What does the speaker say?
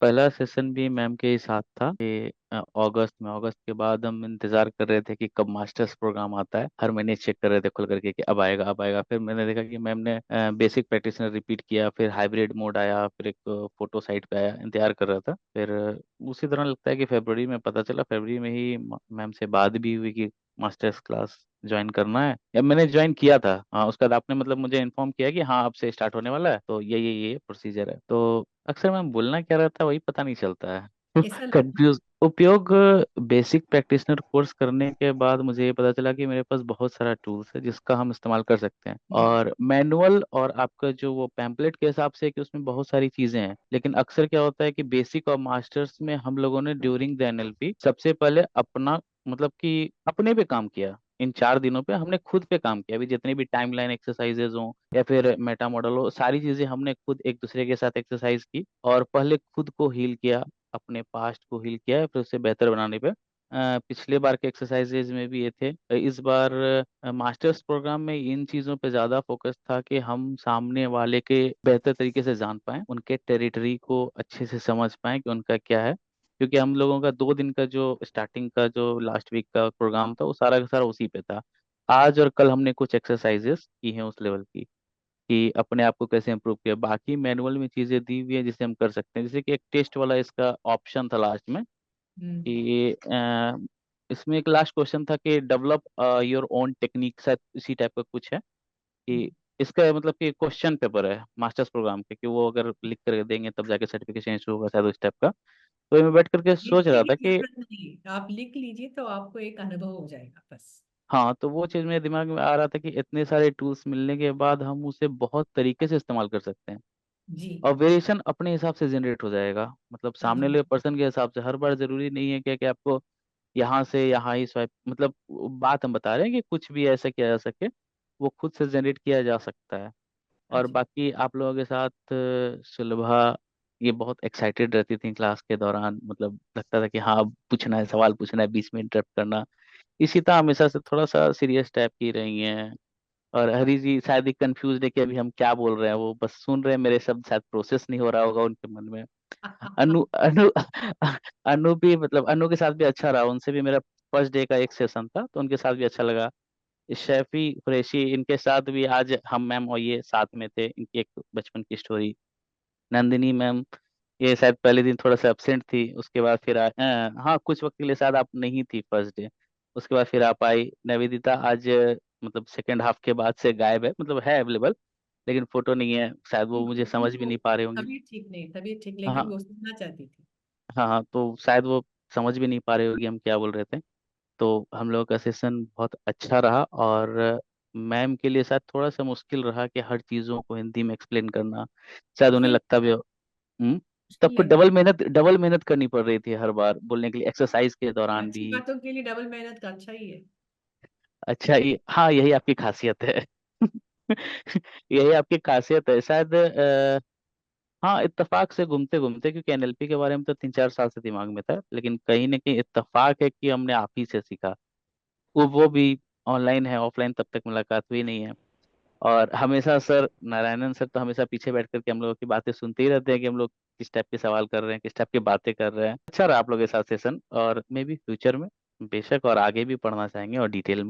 पहला सेशन भी मैम के ही साथ था कि अगस्त के बाद हम इंतजार कर रहे थे कि कब मास्टर्स प्रोग्राम आता है। हर महीने चेक कर रहे थे खुल करके कि अब आएगा अब आएगा। फिर मैंने देखा कि मैम ने बेसिक प्रैक्टिसनर रिपीट किया, फिर हाइब्रिड मोड आया, फिर एक फोटो साइट पे आया। इंतजार कर रहा था। फिर उसी दौरान लगता है कि फरवरी में पता चला। फरवरी में ही मैम से बात भी हुई कि मास्टर्स क्लास ज्वाइन करना है। या मैंने ज्वाइन किया था, हाँ। उसके बाद आपने मतलब मुझे इन्फॉर्म किया कि हाँ अब से स्टार्ट होने वाला है, तो ये प्रोसीजर है। तो अक्सर मैं बोलना क्या रहता है वही पता नहीं चलता है। ऐसा लगता है। कंफ्यूज। उपयोग। बेसिक प्रैक्टिशनर कोर्स करने के बाद मुझे ये पता चला कि मेरे पास बहुत सारा टूल्स है जिसका हम इस्तेमाल कर सकते हैं। जी। और मैनुअल और आपका जो वो पैम्पलेट के हिसाब से कि उसमें बहुत सारी चीजें हैं, लेकिन अक्सर क्या होता है कि बेसिक और मास्टर्स में हम लोगों ने ड्यूरिंग द एनएलपी सबसे पहले अपना मतलब कि अपने पे काम किया। इन 4 दिनों पे हमने खुद पे काम किया। अभी जितनी भी टाइमलाइन एक्सरसाइजेज हो या फिर मेटा मॉडल हो, सारी चीजें हमने खुद एक दूसरे के साथ एक्सरसाइज की और पहले खुद को हील किया, अपने पास्ट को हील किया, फिर उसे बेहतर बनाने पे पिछले बार के एक्सरसाइजेज में भी ये थे। इस बार मास्टर्स प्रोग्राम में इन चीज़ों पे ज़्यादा फोकस था कि हम सामने वाले के बेहतर तरीके से जान पाएं, उनके टेरिटरी को अच्छे से समझ पाएं कि उनका क्या है। क्योंकि हम लोगों का 2 दिन का जो स्टार्टिंग का जो लास्ट वीक का प्रोग्राम था वो सारा का सारा उसी पे था। आज और कल हमने कुछ एक्सरसाइजेस की हैं उस लेवल की, कि अपने आप को कैसे इम्प्रूव किया। बाकी मैनुअल में चीज़ें दी हुई है जिसे हम कर सकते हैं। जैसे कि एक टेस्ट वाला इसका ऑप्शन था लास्ट में हम्म। कि इसमें एक लास्ट क्वेश्चन था कि डेवलप योर ओन टेक्निक, शायद इसी टाइप का कुछ है। कि इसका मतलब कि क्वेश्चन पेपर है मास्टर्स प्रोग्राम के, कि वो अगर लिख कर देंगे तब जाके सर्टिफिकेशन इशू होगा, शायद उस टाइप का। तो मैं बैठ करके सोच लिखने रहा की था कि जरूरत नहीं, आप लिख लीजिए तो आपको एक अनुभव हो जाएगा बस। हाँ, तो वो चीज़ मेरे दिमाग में आ रहा था कि इतने सारे टूल्स मिलने के बाद हम उसे बहुत तरीके से इस्तेमाल कर सकते हैं। जी। और वेरिएशन अपने हिसाब से जनरेट हो जाएगा, मतलब हाँ सामने हाँ। वाले पर्सन के हिसाब से। हर बार जरूरी नहीं है कि आपको यहाँ से यहाँ ही स्वाइप, मतलब बात हम बता रहे हैं कि कुछ भी ऐसा किया जा सके, वो खुद से जनरेट किया जा सकता है। और अच्छा। बाकी आप लोगों के साथ सुलभा ये बहुत एक्साइटेड रहती थी क्लास के दौरान। मतलब लगता था कि हाँ अब पूछना है, सवाल पूछना है, बीच में इंटरप्ट करना। इसी तरह हमेशा से थोड़ा सा सीरियस टाइप की रही हैं। और हरी जी शायद ही कंफ्यूज है कि अभी हम क्या बोल रहे हैं, वो बस सुन रहे हैं मेरे शब्द, शायद प्रोसेस नहीं हो रहा होगा उनके मन में। अनु अनु अनु भी, मतलब अनु के साथ भी अच्छा रहा। उनसे भी मेरा फर्स्ट डे का एक सेशन था तो उनके साथ भी अच्छा लगा। शैफी कुरैशी इनके साथ भी आज हम मैम और ये साथ में थे। इनकी एक बचपन की स्टोरी। नंदिनी मैम ये शायद पहले दिन थोड़ा सा एब्सेंट थी, उसके बाद फिर हाँ कुछ वक्त के लिए शायद आप नहीं थी फर्स्ट डे, उसके बाद फिर आप आई। निवेदिता आज मतलब सेकेंड हाफ के बाद से गायब है, मतलब है अवेलेबल लेकिन फोटो नहीं है। शायद वो मुझे समझ भी उनको नहीं पा रहे होंगी। तबीयत ठीक नहीं, तबीयत ठीक, लेकिन हाँ वो सुनना चाहती थी। हाँ हाँ, तो शायद वो समझ भी नहीं पा रहे होगी हम क्या बोल रहे थे। तो हम लोगों का सेशन बहुत अच्छा रहा। और मैम के लिए शायद थोड़ा सा मुश्किल रहा कि हर चीज़ों को हिंदी में एक्सप्लेन करना। शायद उन्हें मुश्किल लगता भी हो। हम्म। मुश्किल सबको नहीं है। डबल मेहनत करनी पड़ रही थी हर बार बोलने के लिए, एक्सरसाइज के दौरान अच्छी भी। बातों के लिए डबल मेहनत का अच्छा ही है। अच्छा, ये हाँ यही आपकी खासियत है। यही आपकी खासियत है शायद। हाँ, इत्तेफाक से घूमते घूमते, क्योंकि एनएलपी के बारे में तो 3-4 साल से दिमाग में था, लेकिन कहीं ना कहीं इत्तेफाक है कि हमने आप ही से सीखा। वो भी ऑनलाइन है, ऑफलाइन तब तक मुलाकात हुई नहीं है। और हमेशा सर नारायणन सर तो हमेशा पीछे बैठ करके हम लोगों की बातें सुनते ही रहते हैं कि हम लोग किस टाइप के सवाल कर रहे हैं, किस टाइप की बातें कर रहे हैं। अच्छा रहा आप लोगों के साथ सेशन, और मे भी फ्यूचर में बेशक और आगे भी पढ़ना चाहेंगे और डिटेल में।